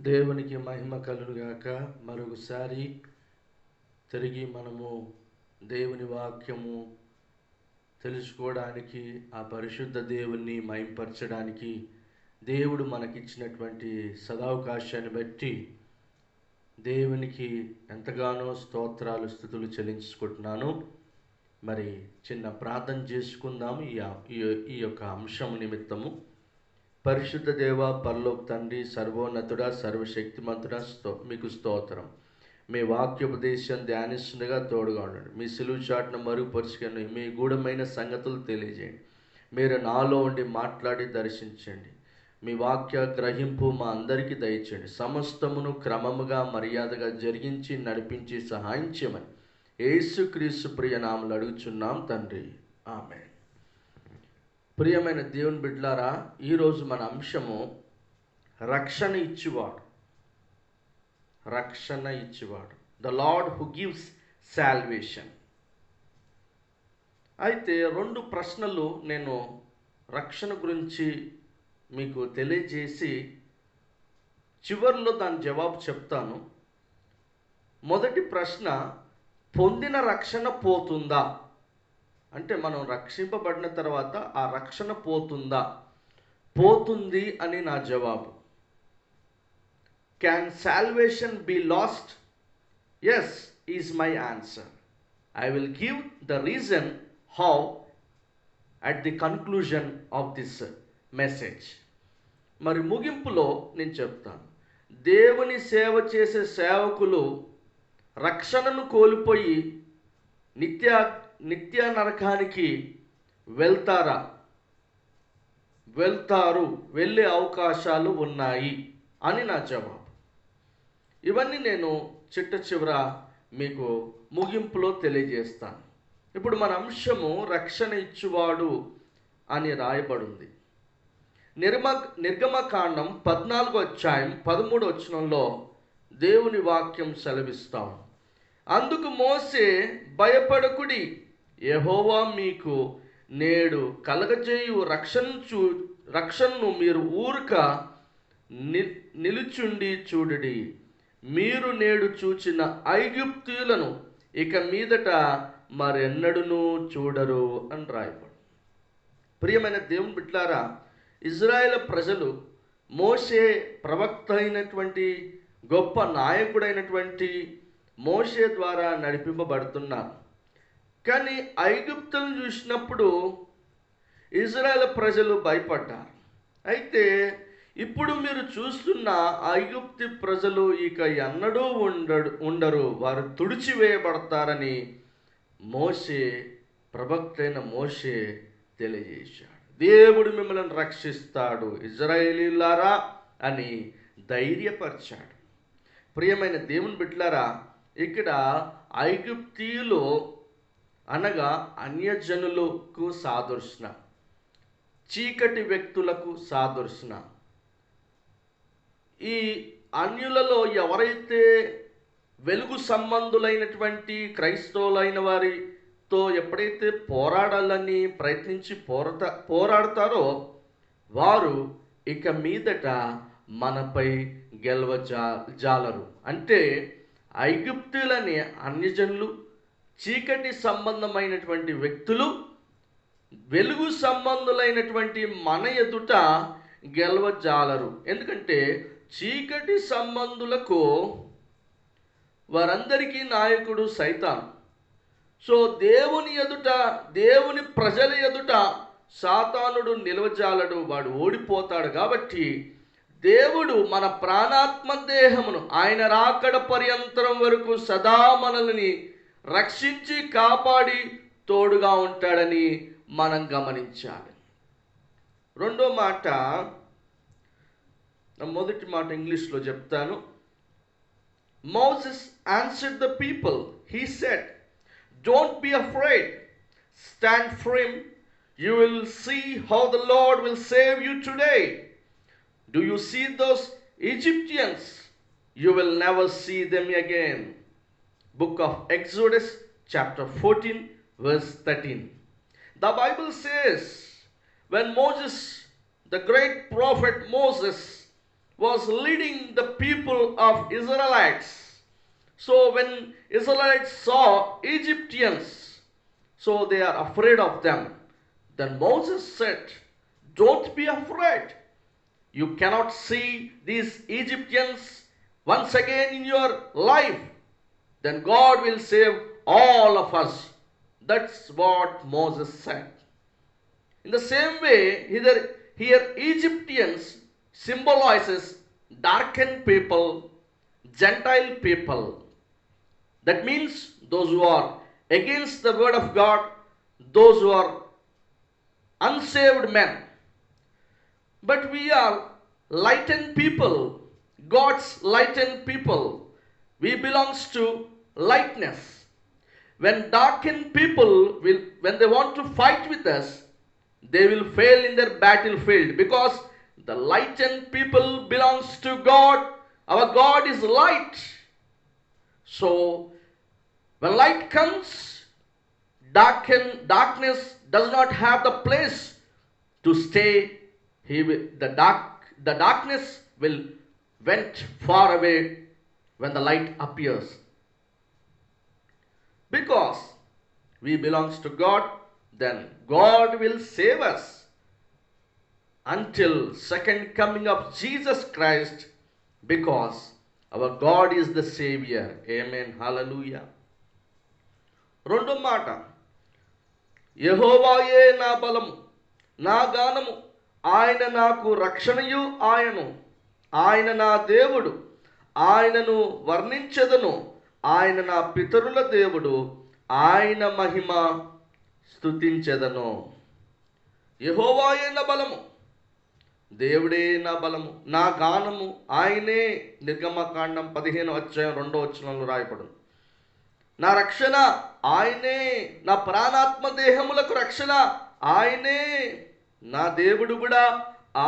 దేవునికి మహిమ కలుగుగాక. మరొకసారి తిరిగి మనము దేవుని వాక్యము తెలుసుకోవడానికి, ఆ పరిశుద్ధ దేవుణ్ణి మహింపరచడానికి దేవుడు మనకిచ్చినటువంటి సదావకాశాన్ని బట్టి దేవునికి ఎంతగానో స్తోత్రాలు స్తుతులు చెల్లించుకుంటున్నాను. మరి చిన్న ప్రార్థన చేసుకుందాము ఈ యొక్క అంశం నిమిత్తము. పరిశుద్ధ దేవ, పరలోక తండ్రి, సర్వోన్నతుడా, సర్వశక్తిమంతుడా, మీకు స్తోత్రం. మీ వాక్యోపదేశం ధ్యానిస్తుండగా తోడుగా ఉండండి. మీ సిలువు చాటును మరుగుపరుచుకొని మీ గూఢమైన సంగతులు తెలియజేయండి. మీరు నాలో ఉండి మాట్లాడి దర్శించండి. మీ వాక్య గ్రహింపు మా అందరికీ దయచేయండి. సమస్తమును క్రమముగా మర్యాదగా జరిగించి నడిపించి సహాయం చేయమని యేసుక్రీస్తు ప్రియ నామములో అడుగుచున్నాం తండ్రి, ఆమేన్. ప్రియమైన దేవుని బిడ్డలారా, ఈరోజు మన అంశము రక్షణ ఇచ్చేవాడు. రక్షణ ఇచ్చేవాడు, the lord who gives salvation. అయితే 2 ప్రశ్నలు నేను రక్షణ గురించి మీకు తెలియజేసి చివరిలో దాని జవాబు చెప్తాను. మొదటి ప్రశ్న, పొందిన రక్షణ పోతుందా? అంటే మనం రక్షింపబడిన తర్వాత ఆ రక్షణ పోతుందా? పోతుంది అని నా జవాబు. Can salvation be lost? Yes is my answer. I will give the reason how at the conclusion of this message. మరి ముగింపులో నేను చెప్తాను, దేవుని సేవ చేసే సేవకులు రక్షణను కోల్పోయి నిత్య నరకానికి వెళ్తారా? వెళ్తారు, వెళ్ళే అవకాశాలు ఉన్నాయి అని నా జవాబు. ఇవన్నీ నేను చిట్ట చివర మీకు ముగింపులో తెలియజేస్తాను. ఇప్పుడు మన అంశము రక్షణ ఇచ్చువాడు అని రాయబడింది. నిర్గమకాండం 14వ అధ్యాయం 13వ వచనంలో దేవుని వాక్యం సెలవిస్తాం. అందుకు మోసే, భయపడకుడి, యెహోవా మీకు నేడు కలగజేయు రక్షణను మీరు ఊరక నిలుచుండి చూడుడి. మీరు నేడు చూచిన ఐగుప్తీయులను ఇక మీదట మరెన్నడూను చూడరు అని రాయబడు. ప్రియమైన దేవుని బిడ్డలారా, ఇజ్రాయేల్ ప్రజలు మోషే ప్రవక్త అయినటువంటి గొప్ప నాయకుడైనటువంటి మోషే ద్వారా నడిపింపబడుతున్నారు. కానీ ఐగుప్తులను చూసినప్పుడు ఇజ్రాయేల్ ప్రజలు భయపడ్డారు. అయితే ఇప్పుడు మీరు చూస్తున్న ఐగుప్తి ప్రజలు ఇక ఎన్నడూ ఉండరు, వారు తుడిచివేయబడతారని మోషే, ప్రవక్త అయిన మోషే తెలియజేశాడు. దేవుడు మిమ్మల్ని రక్షిస్తాడు ఇజ్రాయేలీయులారా అని ధైర్యపరిచాడు. ప్రియమైన దేవుని బిడ్డలారా, ఇక్కడ ఐగుప్తీయులు అనగా అన్యజనులకు సాదృశ్యం, చీకటి వ్యక్తులకు సాదృశ్యం. ఈ అన్యులలో ఎవరైతే వెలుగు సంబంధులైనటువంటి క్రైస్తవులైన వారితో ఎప్పుడైతే పోరాడాలని ప్రయత్నించి పోరాడతారో వారు ఇక మీదట మనపై గెలవజాలరు. అంటే ఐగుప్తులని అన్యజనులు, చీకటి సంబంధమైనటువంటి వ్యక్తులు వెలుగు సంబంధులైనటువంటి మన ఎదుట గెలవజాలరు. ఎందుకంటే చీకటి సంబంధులకు వారందరికీ నాయకుడు సైతాను. సో దేవుని ఎదుట, దేవుని ప్రజల ఎదుట సాతానుడు నిలవజాలడు, వాడు ఓడిపోతాడు. కాబట్టి దేవుడు మన ప్రాణాత్మ దేహమును ఆయన రాకడ పర్యంతరం వరకు సదా మనల్ని రక్షించి కాపాడి తోడుగా ఉంటాడని మనం గమనించాలి. రెండో మాట, మొదటి మాట ఇంగ్లీష్లో చెప్తాను. Moses answered the people. He said, "Don't be afraid. Stand firm. You will see how the Lord will save you today. Do you see those Egyptians? You will never see them again." Book of Exodus chapter 14 verse 13. The Bible says when Moses, the great prophet Moses, was leading the people of Israelites. So when Israelites saw Egyptians, so they are afraid of them. Then Moses said, "Don't be afraid. You cannot see these Egyptians once again in your life. Then God will save all of us." That's what Moses said. In the same way, here Egyptians symbolizes darkened people, Gentile people. That means those who are against the word of God, those who are unsaved men. But we are lightened people, God's lightened people. We belongs to lightness. When darkened people when they want to fight with us, they will fail in their battlefield, because the lightened people belongs to God. Our God is light. So when light comes, darkness does not have the place to stay. The darkness will went far away when the light appears. Because we belongs to God, then God will save us until second coming of Jesus Christ, because our God is the Savior. Amen. Hallelujah. రెండో మాట, యెహోవాయే నా బలము, నా గానము, ఆయన నాకు రక్షణయు ఆయను, ఆయన నా దేవుడు, ఆయనను వర్ణించెదను, ఆయన నా పితరుల దేవుడు, ఆయన మహిమ స్తుతించెదను. యెహోవాయే నా బలము, దేవుడే నా బలము, నా గానము ఆయనే. నిర్గమకాండం 15:2 రాయబడు. నా రక్షణ ఆయనే, నా ప్రాణాత్మ దేహములకు రక్షణ ఆయనే, నా దేవుడు కూడా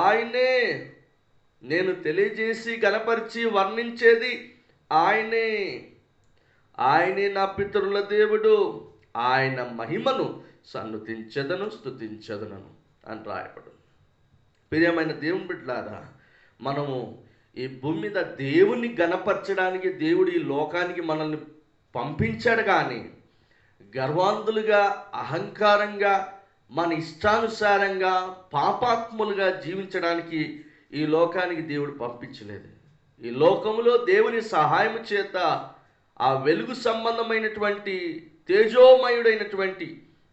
ఆయనే. నేను తెలియజేసి గణపరిచి వర్ణించేది ఆయనే. ఆయనే నా పితరుల దేవుడు, ఆయన మహిమను స్తుతించెదను అని రాయబడు. ప్రియమైన దేవుని బిడ్డలారా, మనము ఈ భూమి మీద దేవుని గణపరచడానికి దేవుడు ఈ లోకానికి మనల్ని పంపించాడు. కానీ గర్వాంధులుగా, అహంకారంగా, మన ఇష్టానుసారంగా, పాపాత్ములుగా జీవించడానికి ఈ లోకానికి దేవుడు పంపించలేదు. ఈ లోకములో దేవుని సహాయం చేత ఆ వెలుగు సంబంధమైనటువంటి తేజోమయుడైనటువంటి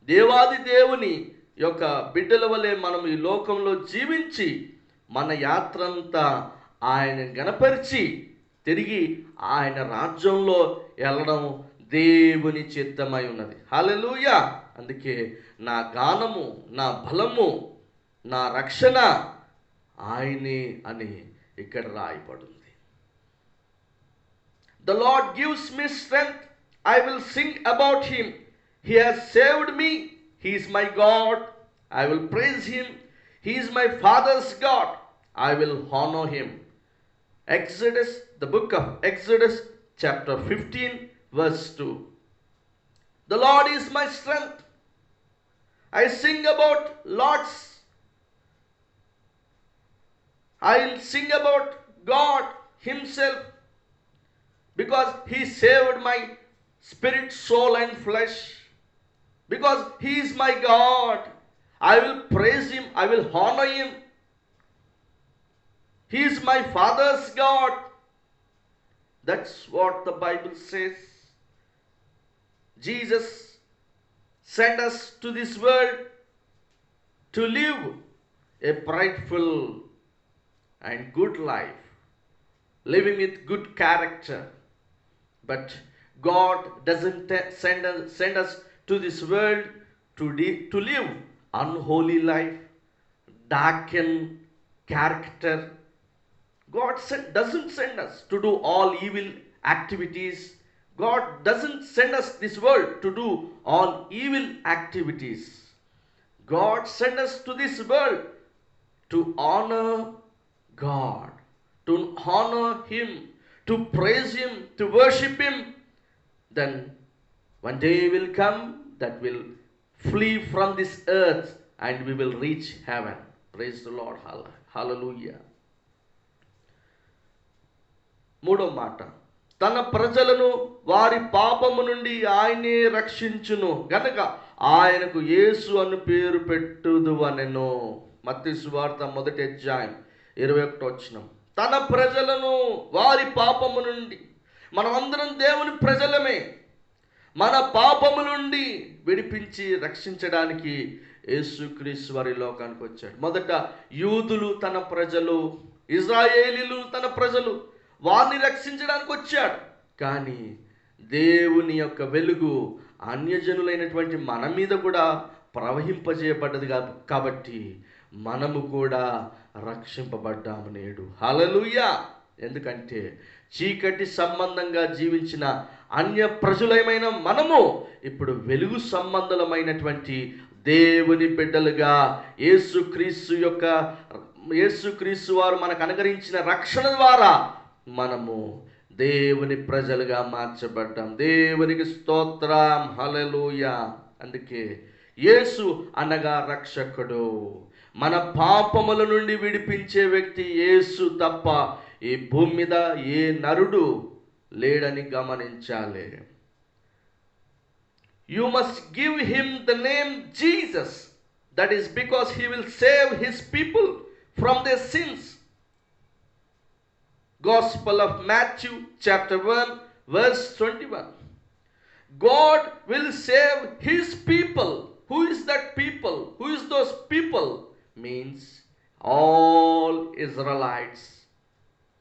దేవాది దేవుని యొక్క బిడ్డల వలె మనం ఈ లోకంలో జీవించి మన యాత్రంతా ఆయన గణపరిచి తిరిగి ఆయన రాజ్యంలో వెళ్ళడం దేవుని చిత్తమై ఉన్నది. హల్లెలూయా. అందుకే నా గానము, నా బలము, నా రక్షణ ఆయనే అని ఇక్కడ రాయబడింది. The Lord gives me strength, I will sing about him. He has saved me, he is my God, I will praise him. He is my father's God, I will honor him. Exodus, the book of Exodus, chapter 15, verse 2. The Lord is my strength. I sing about Lord's. I'll sing about God himself, because he saved my spirit, soul and flesh. Because he is my God, I will praise him, I will honor him. He is my father's God. That's what the Bible says. Jesus sent us to this world to live a prideful and good life, living with good character. But God doesn't send us to this world to live unholy life, darkened character. God doesn't send us to do all evil activities. God doesn't send us this world to do all evil activities. God sent us to this world to honor God, to honor him, to praise him, to worship him. Then one day will come that will flee from this earth and we will reach heaven. Praise the Lord. Hallelujah. మూడో మాట, తన ప్రజలను వారి పాపము నుండి ఆయనే రక్షించును గనక ఆయనకు యేసు అను పేరు పెట్టుదు అనెను. మత్తయి సువార్త 1:21. తన ప్రజలను వారి పాపము నుండి, మనమందరం దేవుని ప్రజలమే, మన పాపము నుండి విడిపించి రక్షించడానికి యేసుక్రీస్తు వారి లోకానికి వచ్చాడు. మొదట యూదులు తన ప్రజలు, ఇజ్రాయేలీలు తన ప్రజలు, వారిని రక్షించడానికి వచ్చాడు. కానీ దేవుని యొక్క వెలుగు అన్యజనులైనటువంటి మన మీద కూడా ప్రవహింపజేయబడ్డది కాబట్టి మనము కూడా రక్షింపబడ్డాము నేడు. హల్లెలూయా. ఎందుకంటే చీకటి సంబంధంగా జీవించిన అన్య ప్రజలమైన మనము ఇప్పుడు వెలుగు సంబంధమైనటువంటి దేవుని బిడ్డలుగా యేసుక్రీస్తు వారు మనకు అనుగ్రహించిన రక్షణ ద్వారా మనము దేవుని ప్రజలుగా మార్చబడ్డాం. దేవునికి స్తోత్రం. హల్లెలూయా. అందుకే యేసు అనగా రక్షకుడు. మన పాపముల నుండి విడిపించే వ్యక్తి యేసు తప్ప ఈ భూమి మీద ఏ నరుడు లేడని గమనించాలి. You must give him the name Jesus. That is because he will save his people from their sins. Gospel of Matthew chapter 1 verse 21. God will save his people. Who is that people? Who is those people? Means all Israelites.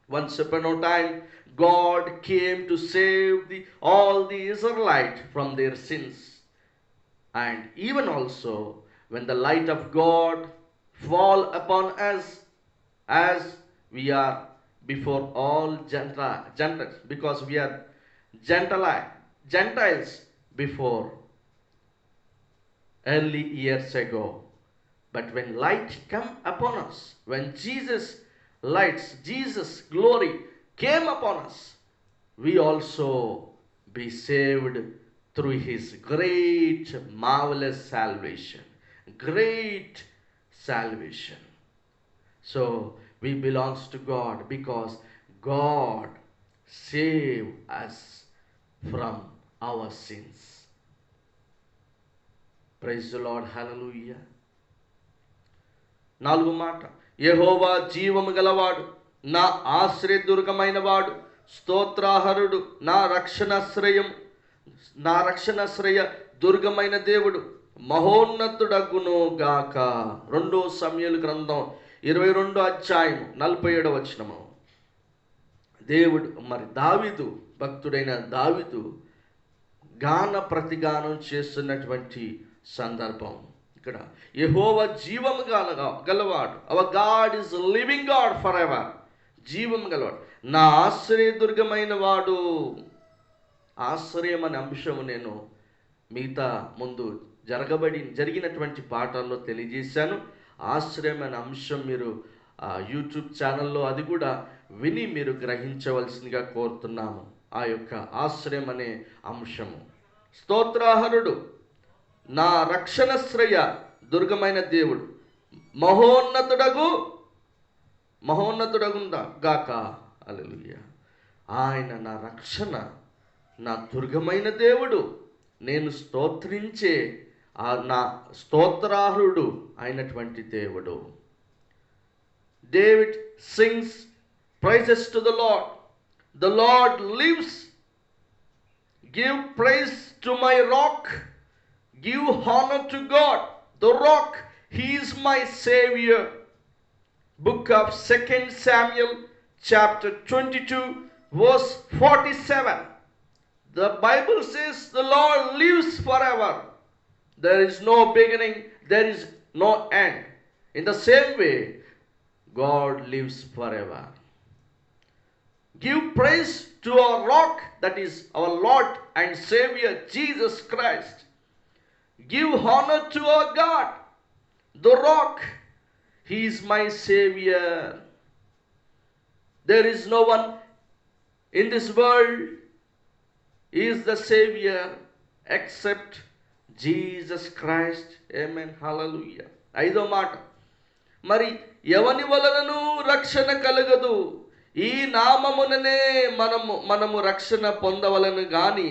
Once upon a time, God came to save all the Israelites from their sins. And even also, when the light of God fall upon us, as we are before all Gentiles, because we are Gentiles before early years ago. But when light come upon us, when Jesus glory came upon us, we also be saved through his great marvelous salvation. Great salvation. So we belongs to God because God save us from our sins. Praise the Lord. Hallelujah. 4వ మాట, యెహోవా జీవము గలవాడు, నా ఆశ్రయదుర్గమైన వాడు, స్తోత్రార్హుడు, నా రక్షణాశ్రయ దుర్గమైన దేవుడు, మహోన్నతుడగును గాక. 2 సమూయేలు గ్రంథం 22:47. దేవుడు దావీదు, భక్తుడైన దావీదు గాన ప్రతిగానం చేస్తున్నటువంటి సందర్భం ఇక్కడ. యెహోవా జీవము గలవాడు, hour God is living God for ever. జీవము గలవాడు, నా ఆశ్రయదుర్గమైన వాడు. ఆశ్రయం అనే అంశము నేను మిగతా ముందు జరిగినటువంటి పాఠాల్లో తెలియజేశాను. ఆశ్రయం అనే అంశం మీరు యూట్యూబ్ ఛానల్లో అది కూడా విని మీరు గ్రహించవలసిందిగా కోరుతున్నాము. ఆ యొక్క ఆశ్రయం అనే అంశము. స్తోత్రార్హుడు, నా రక్షణాశ్రయ దుర్గమైన దేవుడు, మహోన్నతుడగుందా గాక. హల్లెలూయా. ఆయన నా రక్షణ, నా దుర్గమైన దేవుడు, నేను స్తోత్రించే నా స్తోత్రార్హుడు అయినటువంటి దేవుడు. David sings praises to the Lord. The Lord lives. Give praise to my rock. Give honor to God, the rock. He is my Savior. Book of 2 Samuel chapter 22 verse 47. The Bible says the Lord lives forever. There is no beginning, there is no end. In the same way, God lives forever. Give praise to our rock, that is our Lord and Savior Jesus Christ. Give honor to our God, the rock. He is my Savior. There is no one in this world is the Savior except Jesus Christ. Amen. Hallelujah. 5వ మాట, మరి ఎవని వలనను రక్షణ కలగదు, ఈ నామముననే మనము రక్షణ పొందవలను గాని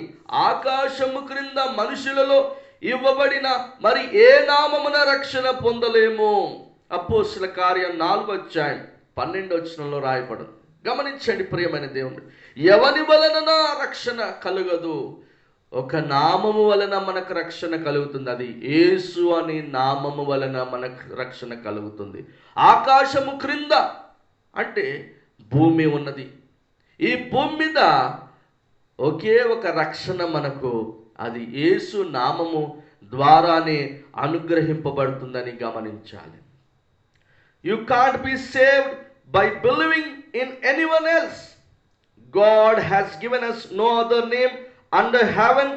ఆకాశము క్రింద మనుషులలో ఇవ్వబడిన మరి ఏ నామమున రక్షణ పొందలేము. అపోస్తలుల కార్యం 4:12 రాయబడింది. గమనించండి ప్రియమైన దేవుడు, ఎవని వలన రక్షణ కలుగదు? ఒక నామము వలన మనకు రక్షణ కలుగుతుంది. అది యేసు అనే నామము వలన మనకు రక్షణ కలుగుతుంది. ఆకాశము క్రింద అంటే భూమి ఉన్నది. ఈ భూమి మీద ఒకే ఒక రక్షణ మనకు, అది యేసు నామము ద్వారానే అనుగ్రహింపబడుతుందని గమనించాలి. You can't be saved by believing in anyone else. God has given us no other name under heaven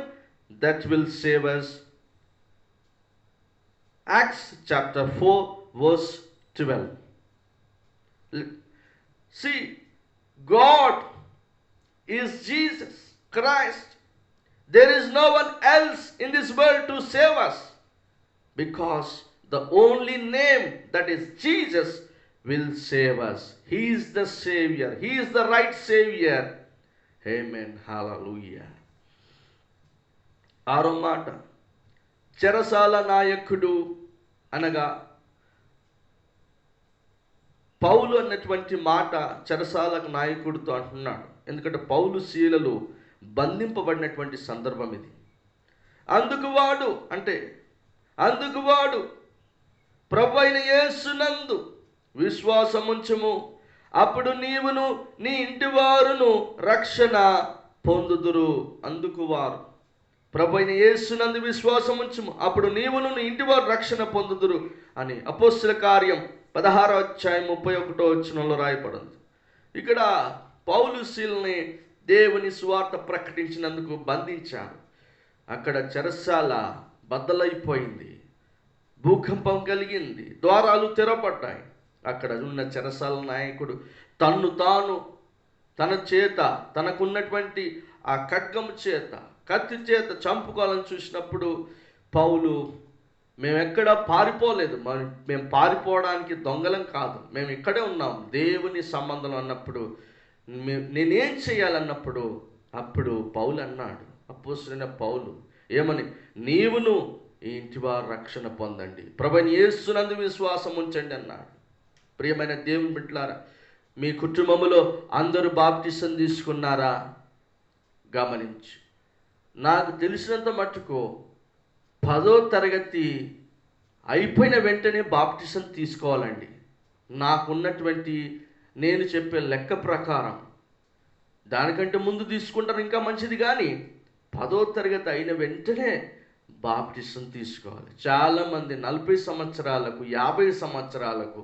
that will save us. Acts chapter 4 verse 12. See, God is Jesus Christ. There is no one else in this world to save us, because the only name, that is Jesus, will save us. He is the Savior. He is the right Savior. Amen. Hallelujah. ఆరో మాట, చెరసాల నాయకుడు అనగా పౌలు అన్నటువంటి మాట చెరసాల నాయకుడితో అంటున్నాడు. ఎందుకంటే పౌలు శీలలు బంధింపబడినటువంటి సందర్భం ఇది. అందుకు వాడు ప్రభువైన యేసునందు విశ్వాసముంచుము, అప్పుడు నీవును నీ ఇంటి వారును రక్షణ పొందుదురు. అందుకు వారు ప్రభువైన యేసునందు విశ్వాసముంచుము, అప్పుడు నీవును నీ ఇంటి వారు రక్షణ పొందుదురు అని అపోస్తలుల కార్యం 16:31 రాయబడింది. ఇక్కడ పౌలు శీలని దేవుని సువార్త ప్రకటించినందుకు బంధించాడు. అక్కడ చెరసాల బద్దలైపోయింది, భూకంపం కలిగింది, ద్వారాలు తెరపడ్డాయి. అక్కడ ఉన్న చెరసాల నాయకుడు తనకున్నటువంటి ఆ ఖడ్గము చేత, కత్తి చేత చంపుకోవాలని చూసినప్పుడు పౌలు, మేమెక్కడా పారిపోలేదు, మేము పారిపోవడానికి దొంగలం కాదు, మేము ఇక్కడే ఉన్నాం, దేవుని సంబంధం అన్నప్పుడు నేనేం చేయాలన్నప్పుడు అప్పుడు పౌలు అన్నాడు, అపోస్తలుడైన పౌలు ఏమని, నీవును ఈ ఇంటి వారు రక్షణ పొందండి, ప్రభువైన యేసునందు విశ్వాసం ఉంచండి అన్నాడు. ప్రియమైన దేవుని బిడ్డలారా, మీ కుటుంబంలో అందరూ బాప్టిసం తీసుకున్నారా? గమనించు. నాకు తెలిసినంత మట్టుకు 10వ తరగతి అయిపోయిన వెంటనే బాప్టిసం తీసుకోవాలండి. నాకున్నటువంటి నేను చెప్పే లెక్క ప్రకారం దానికంటే ముందు తీసుకుంటారు ఇంకా మంచిది, కానీ 10వ తరగతి అయిన వెంటనే బాప్టిసం తీసుకోవాలి. చాలామంది 40 సంవత్సరాలకు 50 సంవత్సరాలకు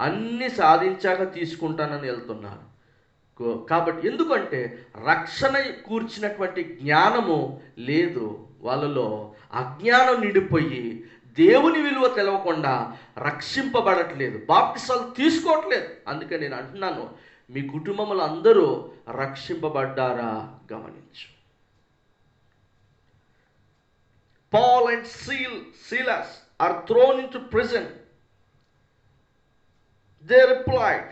అన్నీ సాధించాక తీసుకుంటానని వెళ్తున్నారు. కాబట్టి ఎందుకంటే రక్షణ కూర్చినటువంటి జ్ఞానము లేదు వాళ్ళలో. అజ్ఞానం నిండిపోయి దేవుని విలువ తెలవకుండా రక్షింపబడట్లేదు, బాప్టిసాలు తీసుకోవట్లేదు. అందుకే నేను అంటున్నాను, మీ కుటుంబంలో అందరూ రక్షింపబడ్డారా గమనించు. Paul and Silas are thrown into prison. They replied,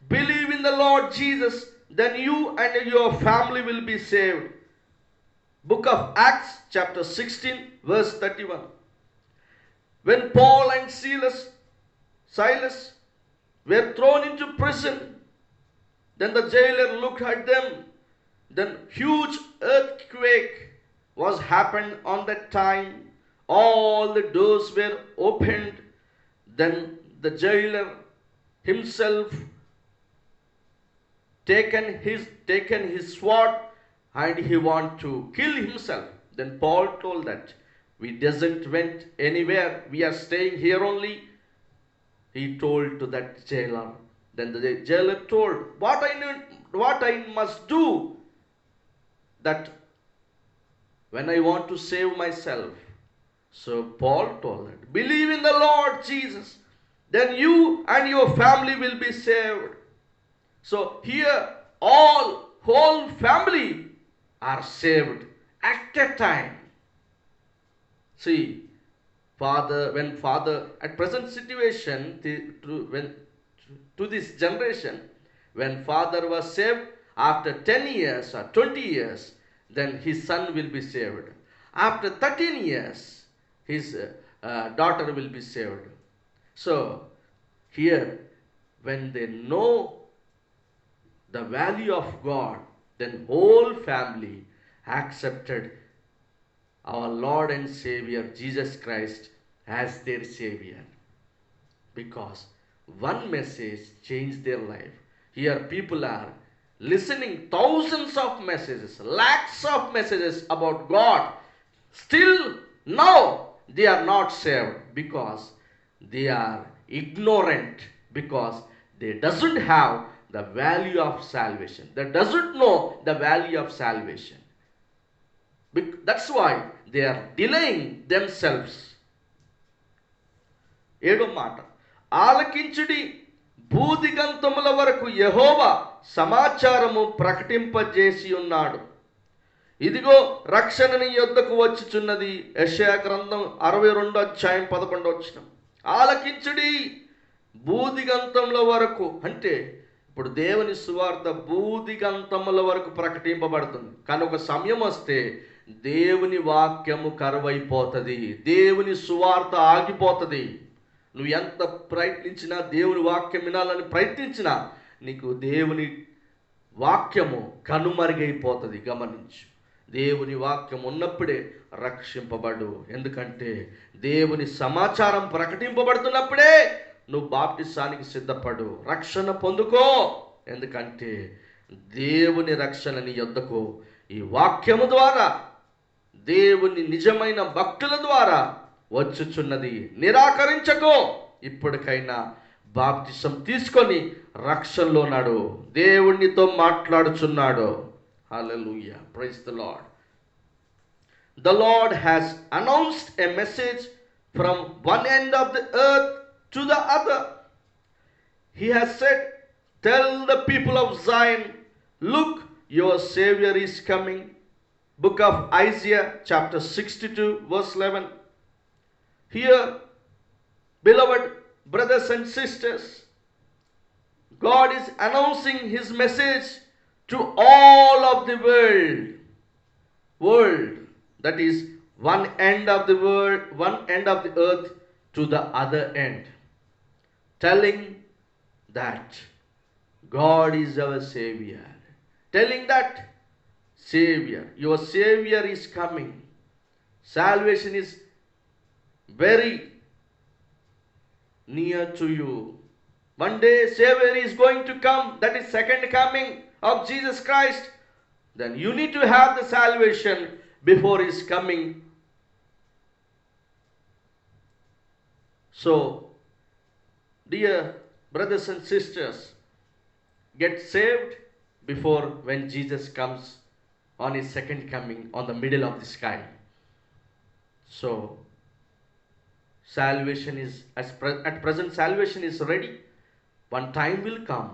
believe in the Lord Jesus, then you and your family will be saved. Book of Acts chapter 16 verse 31. When Paul and Silas were thrown into prison, then the jailer looked at them. Then huge earthquake was happened on that time. All the doors were opened. Then the jailer himself taken his sword and he want to kill himself. Then Paul told that we doesn't went anywhere, we are staying here only. He told to that jailer. Then the jailer told, what I must do that when I want to save myself. So Paul told that, believe in the Lord Jesus, then you and your family will be saved. So here whole family are saved at a time. See, when father at present situation to this generation, When father was saved, after 10 years or 20 years, then his son will be saved. After 13 years, his daughter will be saved. So here, when they know the value of God, then whole family accepted our Lord and Savior Jesus Christ as their Savior, because one message changed their life. Here people are listening thousands of messages, lakhs of messages about God. Still now they are not saved because they are ignorant, because they doesn't have the value of salvation. They doesn't know the value of salvation. That's why they are delaying themselves. ఏడో మాట, ఆలకించుడి, భూదిగంతముల వరకు యెహోవా సమాచారము ప్రకటింపజేసి ఉన్నాడు. ఇదిగో రక్షణ నీ యొద్దకు వచ్చుచున్నది. యెషయా గ్రంథం 62:11. ఆలకించుడి, భూదిగంతముల వరకు అంటే ఇప్పుడు దేవుని సువార్త భూదిగంతముల వరకు ప్రకటింపబడుతుంది. కానీ ఒక సమయం వస్తే దేవుని వాక్యము కరువైపోతుంది, దేవుని సువార్త ఆగిపోతుంది. నువ్వు ఎంత ప్రయత్నించినా, దేవుని వాక్యం వినాలని ప్రయత్నించినా, నీకు దేవుని వాక్యము కనుమరుగైపోతుంది. గమనించు, దేవుని వాక్యం ఉన్నప్పుడే రక్షింపబడు. ఎందుకంటే దేవుని సమాచారం ప్రకటింపబడుతున్నప్పుడే నువ్వు బాప్టిసానికి సిద్ధపడు, రక్షణ పొందుకో. ఎందుకంటే దేవుని రక్షణ నీ యొద్దకు ఈ వాక్యము ద్వారా, దేవుని నిజమైన భక్తుల ద్వారా వచ్చుచున్నది. నిరాకరించకో. ఇప్పటికైనా బాప్తిసం తీసుకొని రక్షణలో నాడు. దేవునితో మాట్లాడుచున్నాడు. Hallelujah, praise the Lord. The Lord has announced a message from one end of the earth to the other. He has said, tell the people of Zion, look, your Savior is coming. Book of Isaiah chapter 62 verse 11. Here, beloved brothers and sisters, God is announcing his message to all of the world. That is one end of the world, one end of the earth to the other end, telling that God is our Savior, telling that Savior, your Savior is coming. Salvation is very near to you. One day Savior is going to come. That is second coming of Jesus Christ. Then you need to have the salvation before his coming. So, dear brothers and sisters, get saved before when Jesus comes on his second coming on the middle of the sky. So, salvation is, at present salvation is ready. One time will come,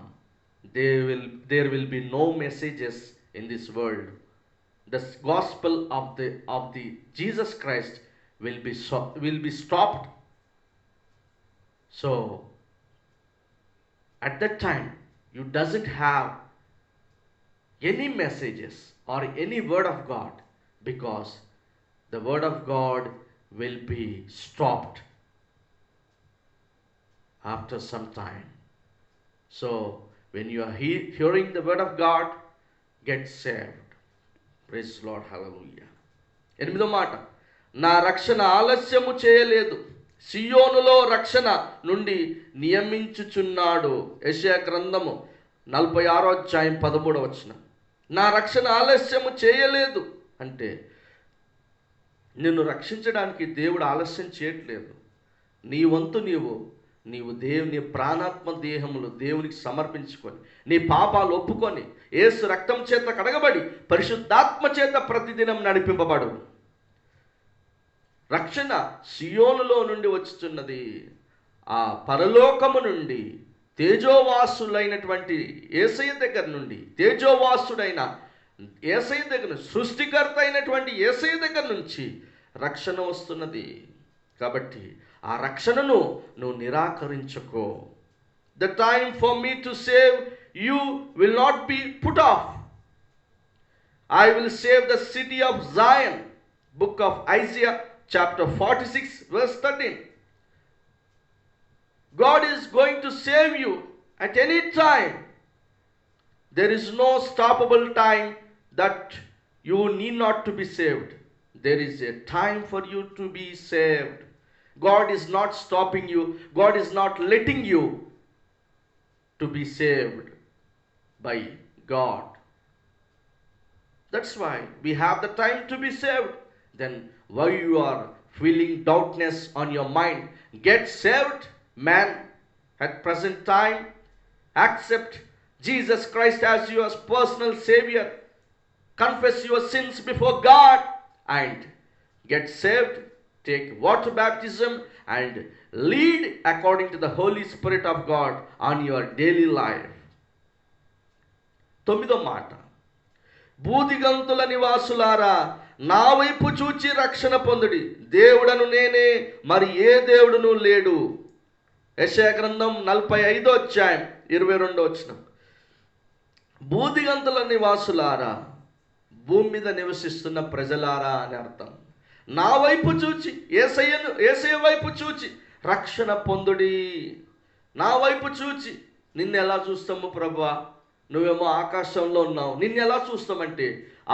there will be no messages in this world. The gospel of the Jesus Christ will be stopped. So at that time you doesn't have any messages or any word of God, because the word of God will be stopped after some time. So when you are hearing the word of God, get saved. Praise the Lord, hallelujah. 8వ మాట, నా రక్షణ ఆలస్యము చేయలేదు, సియోనులో రక్షణ నుండి నియమించుచున్నాడు. యెషయా గ్రంథము 46:13. నా రక్షణ ఆలస్యము చేయలేదు అంటే నిన్ను రక్షించడానికి దేవుడు ఆలస్యం చేయట్లేదు. నీ వంతు నీవు దేవుని ప్రాణాత్మ దేహములు దేవునికి సమర్పించుకొని, నీ పాపాలు ఒప్పుకొని, యేసు రక్తం చేత కడగబడి, పరిశుద్ధాత్మ చేత ప్రతిదినం నడిపింపబడు. రక్షణ సియోనులో నుండి వచ్చుచున్నది. ఆ పరలోకము నుండి తేజోవాసులైనటువంటి యేసయ్య దగ్గర నుండి, తేజోవాసుడైన యేసయ్య దగ్గర, సృష్టికర్త అయినటువంటి యేసయ్య దగ్గర నుంచి రక్షణ వస్తున్నది. కాబట్టి ఆ రక్షణను నువ్వు నిరాకరించుకో. The time for me to save you will not be put off. I will save the city of Zion. Book of Isaiah, chapter 46, verse 13. God is going to save you at any time. There is no stoppable time that you need not to be saved. There is a time for you to be saved. God is not stopping you. God is not letting you to be saved by God. That's why we have the time to be saved. Then why you are feeling doubtness on your mind? Get saved, man, at present time. Accept Jesus Christ as your personal Savior. Confess your sins before God and get saved. Take water baptism and lead according to the Holy Spirit of God on your daily life. 9వ మాట, బూదిగంతుల నివాసులారా నా వైపు చూచి రక్షణ పొందుడి, దేవుడను నేనే, మరి ఏ దేవుడును లేడు. యెషయా గ్రంథం 45వ అధ్యాయం 22వ వచనం. బూదిగంతుల నివాసులారా, భూమి మీద నివసిస్తున్న ప్రజలారా అని అర్థం. నా వైపు చూచి, యేసయ్య వైపు చూచి రక్షణ పొందుడి. నా వైపు చూచి. నిన్ను ఎలా చూస్తాము ప్రభువా? నువ్వేమో ఆకాశంలో ఉన్నావు, నిన్ను ఎలా చూస్తామంటే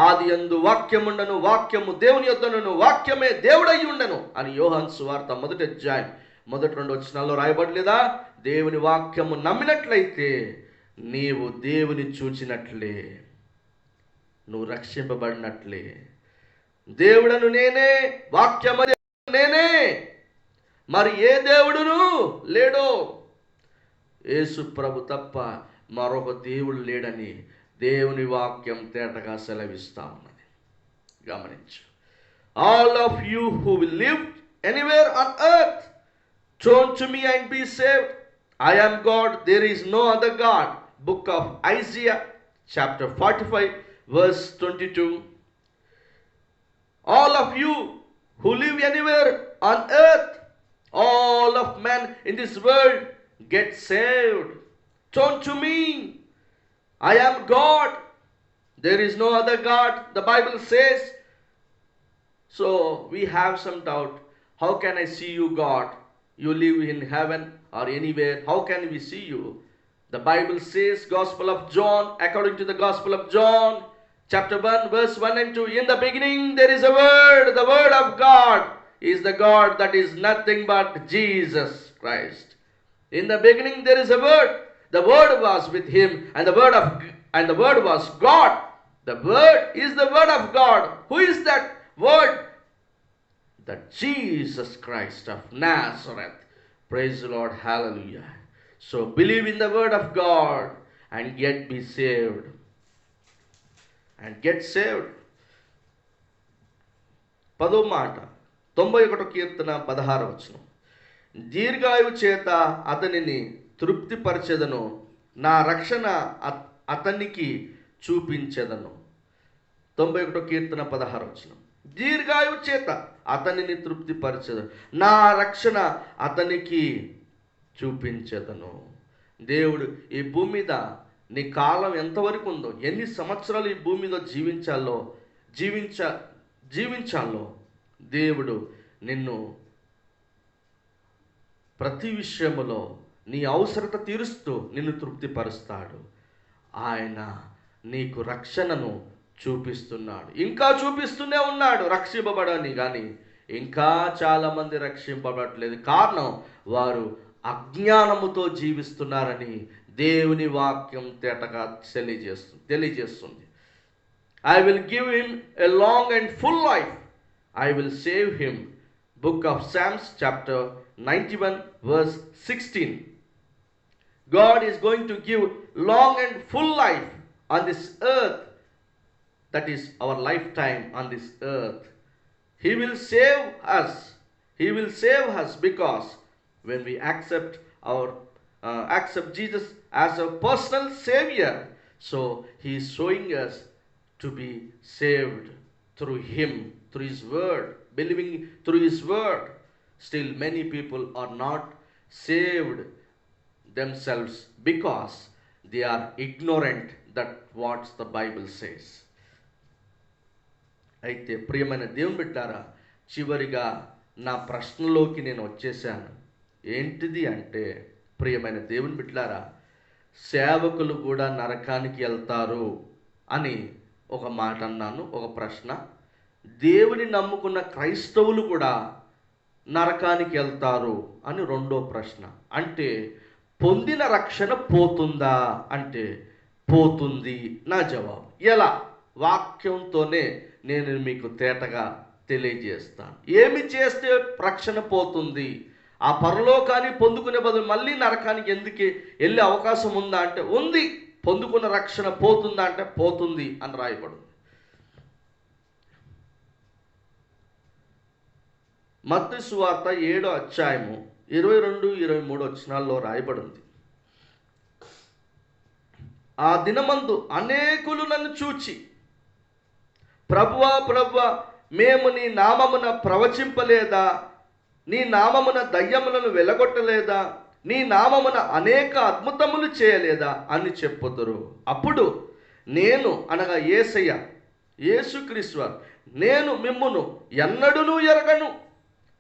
ఆది యందు వాక్యముండను, వాక్యము దేవుని యొద్దనును, వాక్యమే దేవుడై ఉండను అని యోహాను సువార్త 1వ అధ్యాయం 1-2 వచనాల్లో రాయబడలేదా? దేవుని వాక్యము నమ్మినట్లయితే నీవు దేవుని చూచినట్లే, నువ్వు రక్షింపబడినట్లే. దేవుడను నేనే, వాక్యము నేనే, మరి ఏ దేవుడును లేడో. యేసు ప్రభు తప్ప మరొక దేవుడు లేడని దేవుని వాక్యం తేటగా సెలవిస్తా ఉన్నది. గమనించు. All of you who will live anywhere on earth, turn to me and be saved. I am God, there is no other God. Book of Isaiah, chapter 45, verse 22. All of you who live anywhere on earth, all of men in this world, get saved. Turn to me. I am God. There is no other God, the Bible says. So we have some doubt. How can I see you, God? You live in heaven or anywhere. How can we see you? The Bible says, Gospel of John, according to the Gospel of John, chapter 1, verse 1 and 2. In the beginning there is a word. The word of God is the God that is nothing but Jesus Christ. In the beginning there is a word. The word was with him, and the word was God. The word is the word of God. Who is that word? The Jesus Christ of Nazareth. Praise the Lord. Hallelujah. So believe in the word of God and yet be saved. And get saved. 10వ మాట, 91వ కీర్తన 16వ వచనం. దీర్ఘాయువు చేత అతనిని తృప్తిపరచెదను, నా రక్షణ అతనికి చూపించెదను. 91వ కీర్తన 16వ వచనం. దీర్ఘాయువు చేత అతనిని తృప్తిపరచెదను, నా రక్షణ అతనికి చూపించెదను. దేవుడు ఈ భూమి మీద నీ కాలం ఎంతవరకు ఉందో, ఎన్ని సంవత్సరాలు ఈ భూమి మీద జీవించాలో దేవుడు నిన్ను ప్రతి విషయములో నీ అవసరత తీరుస్తూ నిన్ను తృప్తిపరుస్తాడు. ఆయన నీకు రక్షణను చూపిస్తున్నాడు, ఇంకా చూపిస్తూనే ఉన్నాడు రక్షింపబడని. కానీ ఇంకా చాలామంది రక్షింపబడట్లేదు. కారణం వారు అజ్ఞానముతో జీవిస్తున్నారని దేవుని వాక్యం తేటగా తెలియజేస్తుంది. I will give him a long and full life. I will save him. Book of Psalms, chapter 91, verse 16. God is going to give long and full life on this earth. That is our lifetime on this earth. He will save us. He will save us because when we accept Jesus as a personal Savior, so He is showing us to be saved through Him, through His word, believing through His word. Still many people are not saved themselves because they are ignorant that what's the Bible says. అయితే ప్రియమైన దేవుని బిడ్డారా, చివరిగా నా ప్రశ్నలోకి నేను వచ్చేసాను. ఏంటిది అంటే, ప్రియమైన దేవుని బిడ్డారా, సేవకులు కూడా నరకానికి వెళ్తారు అని ఒక మాట అన్నాను, ఒక ప్రశ్న. దేవుని నమ్ముకున్న క్రైస్తవులు కూడా నరకానికి వెళ్తారు అని రెండో ప్రశ్న. అంటే పొందిన రక్షణ పోతుందా అంటే పోతుంది. నా జవాబు ఎలా? వాక్యంతోనే నేను మీకు తేటగా తెలియజేస్తాను. ఏమి చేస్తే రక్షణ పోతుంది? ఆ పరలోకాన్ని పొందుకునే బదులు మళ్ళీ నరకానికి ఎందుకు వెళ్ళే అవకాశం ఉందా అంటే ఉంది. పొందుకున్న రక్షణ పోతుందా అంటే పోతుంది అని రాయబడింది. మత్తయి సువార్త 7వ అధ్యాయము 22-23 వచనాల్లో రాయబడింది. ఆ దినమందు అనేకులు నన్ను చూచి, ప్రభువా ప్రభువా, మేము నీ నామమున ప్రవచింపలేదా? నీ నామమున దయ్యములను వెలగొట్టలేదా? నీ నామమున అనేక అద్భుతములు చేయలేదా అని చెప్పుదురు. అప్పుడు నేను, అనగా యేసయ్య, యేసుక్రీస్తు, నేను మిమ్మును ఎన్నడూనూ ఎరగను,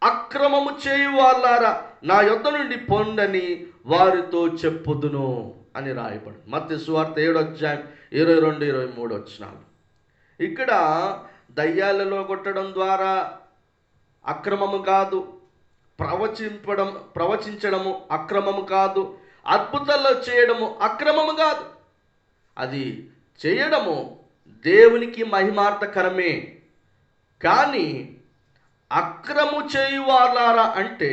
అక్రమము చేయు వాళ్ళారా నా యొద్ద నుండి పొండని వారితో చెప్పుదును అని రాయబడి. మత్తయి సువార్త 7వ అధ్యాయం 22-23 వచనాలు. ఇక్కడ దయ్యాలలో కొట్టడం ద్వారా అక్రమము కాదు, ప్రవచించడము అక్రమము కాదు, అద్భుతాలు చేయడము అక్రమము కాదు. అది చేయడము దేవునికి మహిమార్థకరమే. కానీ అక్రము చేయువాలారా అంటే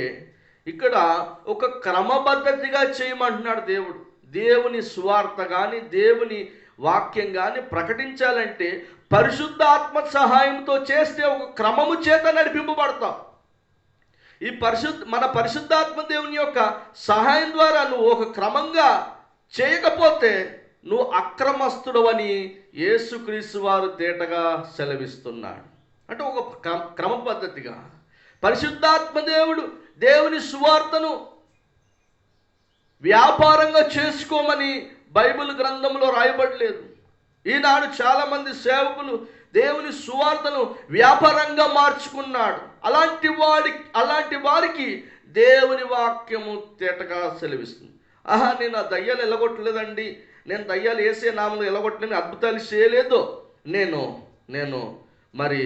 ఇక్కడ ఒక క్రమబద్ధతిగా చేయమంటున్నాడు దేవుడు. దేవుని సువార్త కానీ దేవుని వాక్యం కానీ ప్రకటించాలంటే పరిశుద్ధాత్మ సహాయంతో చేస్తే ఒక క్రమము చేత నడిపింపబడతాం. ఈ మన పరిశుద్ధాత్మ దేవుని యొక్క సహాయం ద్వారా నువ్వు ఒక క్రమంగా చేయకపోతే నువ్వు అక్రమస్తుడవని యేసుక్రీస్తు వారు తేటగా సెలవిస్తున్నాడు. అంటే ఒక క్రమ పద్ధతిగా పరిశుద్ధాత్మ దేవుడు దేవుని సువార్తను వ్యాపారంగా చేసుకోమని బైబిల్ గ్రంథంలో రాయబడలేదు. ఈనాడు చాలామంది సేవకులు దేవుని సువార్తను వ్యాపారంగా మార్చుకున్నాడు. అలాంటి వారికి దేవుని వాక్యము తేటగా సెలవిస్తుంది. నేను ఆ దయ్యాలు ఎలగొట్టలేదండి, నేను దయ్యాలు వేసే నామలు ఎలగొట్టలేని అద్భుతాలు చేయలేదు, నేను మరి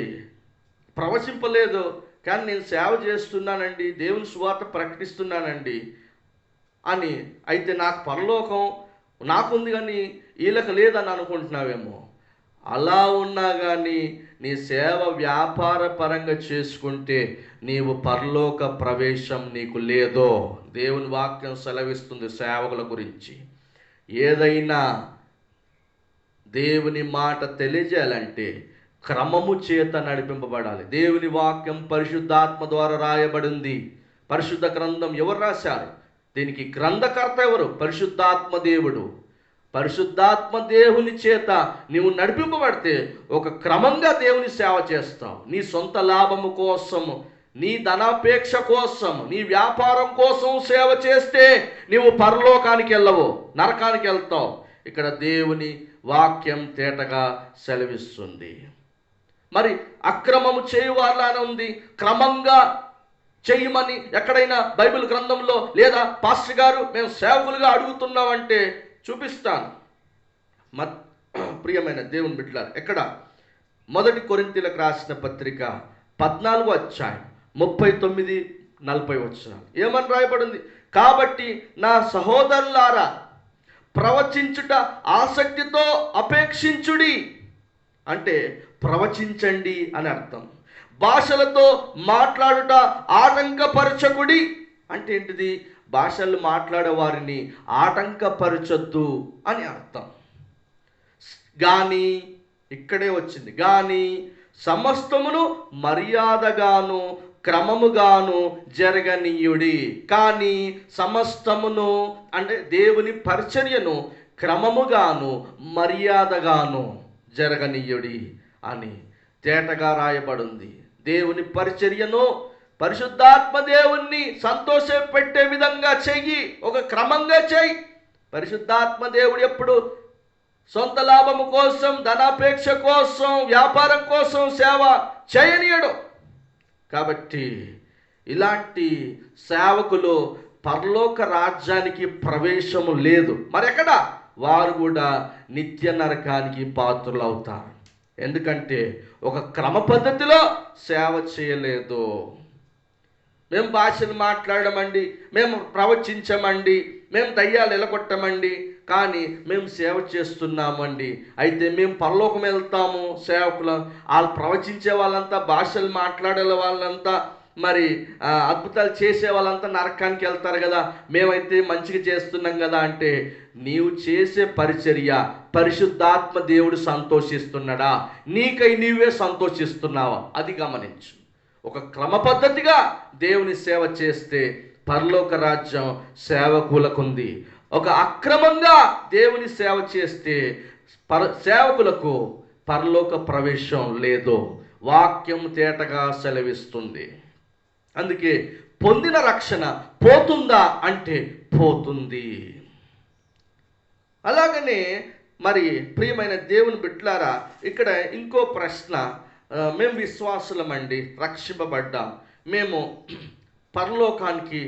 ప్రవచింపలేదు, కానీ నేను సేవ చేస్తున్నానండి, దేవుని సువార్త ప్రకటిస్తున్నానండి అని. అయితే నాకు పరలోకం నాకుంది కానీ వీళ్ళకి లేదని అనుకుంటున్నావేమో. అలా ఉన్నా కానీ నీ సేవ వ్యాపార పరంగా చేసుకుంటే నీవు పరలోక ప్రవేశం నీకు లేదో దేవుని వాక్యం సెలవిస్తుంది సేవకుల గురించి. ఏదైనా దేవుని మాట తెలియజేయాలంటే క్రమము చేత నడిపింపబడాలి. దేవుని వాక్యం పరిశుద్ధాత్మ ద్వారా రాయబడింది. పరిశుద్ధ గ్రంథం ఎవరు రాశారు? దీనికి గ్రంథకర్త ఎవరు? పరిశుద్ధాత్మ దేవుడు. పరిశుద్ధాత్మ దేవుని చేత నీవు నడిపింపబడితే ఒక క్రమంగా దేవుని సేవ చేస్తావు. నీ సొంత లాభము కోసము, నీ ధనాపేక్ష కోసం, నీ వ్యాపారం కోసం సేవ చేస్తే నీవు పరలోకానికి వెళ్ళవు, నరకానికి వెళ్తావు. ఇక్కడ దేవుని వాక్యం తేటగా సెలవిస్తుంది. మరి అక్రమము చేయువాలానే ఉంది, క్రమంగా చేయమని ఎక్కడైనా బైబిల్ గ్రంథంలో లేదా పాస్టర్ గారు మేము సేవకులుగా అడుగుతున్నామంటే చూపిస్తాను. ప్రియమైన దేవుని బిడ్డలారా, ఎక్కడ? 1 కొరింథీయులకు రాసిన పత్రిక 14వ అధ్యాయం 39-40 వచనాలు ఏమని రాయబడింది? కాబట్టి నా సహోదరులారా, ప్రవచించుట ఆసక్తితో అపేక్షించుడి, అంటే ప్రవచించండి అని అర్థం. భాషలతో మాట్లాడుట ఆటంకపరచకుడి, అంటే ఏంటిది? భాషలు మాట్లాడే వారిని ఆటంకపరచొద్దు అని అర్థం. కానీ ఇక్కడే వచ్చింది, కానీ సమస్తమును మర్యాదగాను క్రమముగాను జరగనీయుడి. కానీ సమస్తమును అంటే దేవుని పరిచర్యను క్రమముగాను మర్యాదగాను జరగనీయుడి అని తేటగా రాయబడింది. దేవుని పరిచర్యను పరిశుద్ధాత్మ దేవుణ్ణి సంతోషపెట్టే విధంగా చెయ్యి, ఒక క్రమంగా చెయ్యి. పరిశుద్ధాత్మ దేవుడు ఎప్పుడు సొంత లాభము కోసం, ధనాపేక్ష కోసం, వ్యాపారం కోసం సేవ చేయనీయడు. కాబట్టి ఇలాంటి సేవకులు పరలోక రాజ్యానికి ప్రవేశము లేదు. మరెక్కడ? వారు కూడా నిత్య నరకానికి పాత్రులు అవుతారు. ఎందుకంటే ఒక క్రమ పద్ధతిలో సేవ చేయలేదు. మేము భాషలు మాట్లాడమండి, మేము ప్రవచించమండి, మేము దయ్యాలు ఎలగొట్టమండి, కానీ మేము సేవ చేస్తున్నామండి. అయితే మేము పరలోకం వెళ్తాము. సేవకులు వాళ్ళు ప్రవచించే వాళ్ళంతా, భాషలు మాట్లాడే వాళ్ళంతా, మరి అద్భుతాలు చేసే వాళ్ళంతా నరకానికి వెళ్తారు కదా, మేమైతే మంచిగా చేస్తున్నాం కదా అంటే, నీవు చేసే పరిచర్య పరిశుద్ధాత్మ దేవుడు సంతోషిస్తున్నాడా, నీకై నీవే సంతోషిస్తున్నావా? అది గమనించు. ఒక క్రమ పద్ధతిగా దేవుని సేవ చేస్తే పరలోక రాజ్యం సేవకులకుంది. ఒక అక్రమంగా దేవుని సేవ చేస్తే సేవకులకు పరలోక ప్రవేశం లేదు. వాక్యం తేటగా సెలవిస్తుంది. అందుకే పొందిన రక్షణ పోతుందా అంటే పోతుంది. అలాగనే మరి ప్రియమైన దేవుని బిడ్డలారా, ఇక్కడ ఇంకో ప్రశ్న. మేము విశ్వాసులమండి, రక్షింపబడ్డాం, మేము పరలోకానికి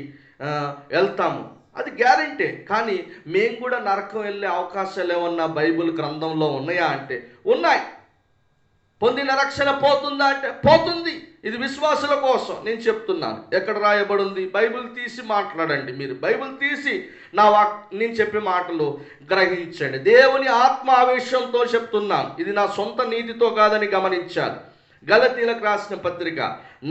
వెళ్తాము, అది గ్యారెంటీ. కానీ మేము కూడా నరకం వెళ్ళే అవకాశాలు ఏమన్నా బైబిల్ గ్రంథంలో ఉన్నాయా అంటే ఉన్నాయి. పొందిన రక్షణ పోతుందా అంటే పోతుంది. ఇది విశ్వాసుల కోసం నేను చెప్తున్నాను. ఎక్కడ రాయబడి ఉంది? బైబిల్ తీసి మాట్లాడండి. మీరు బైబిల్ తీసి నేను చెప్పే మాటలు గ్రహించండి. దేవుని ఆత్మ ఆవేశంతో చెప్తున్నాను. ఇది నా సొంత నీతితో కాదని గమనించాలి. గలతీలకు రాసిన పత్రిక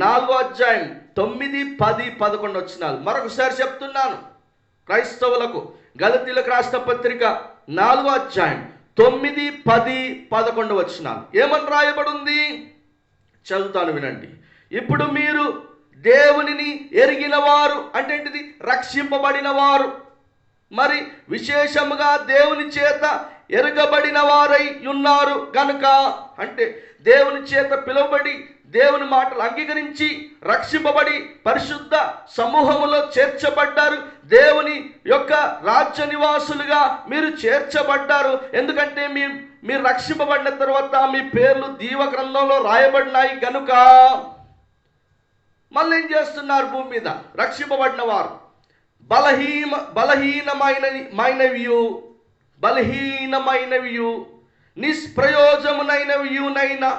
4వ అధ్యాయం 9, 10, 11 వచనాలు మరొకసారి చెప్తున్నాను క్రైస్తవులకు. గలతీలకు రాసిన పత్రిక 4వ అధ్యాయం 9, 10, 11 వచనాలు ఏమని రాయబడి ఉంది? చదువుతాను, వినండి. ఇప్పుడు మీరు దేవునిని ఎరిగిన వారు అంటే ఏంటిది? రక్షింపబడిన వారు. మరి విశేషముగా దేవుని చేత ఎరగబడిన వారై ఉన్నారు కనుక, అంటే దేవుని చేత పిలువబడి దేవుని మాటలు అంగీకరించి రక్షింపబడి పరిశుద్ధ సమూహములో చేర్చబడ్డారు. దేవుని యొక్క రాజ్య నివాసులుగా మీరు చేర్చబడ్డారు. ఎందుకంటే మీరు రక్షింపబడిన తర్వాత మీ పేర్లు జీవ గ్రంథంలో రాయబడినాయి కనుక. మళ్ళీ ఏం చేస్తున్నారు? భూమి మీద రక్షింపబడిన వారు బలహీనమైనవియు నిష్ప్రయోజమునైనవియునైనా.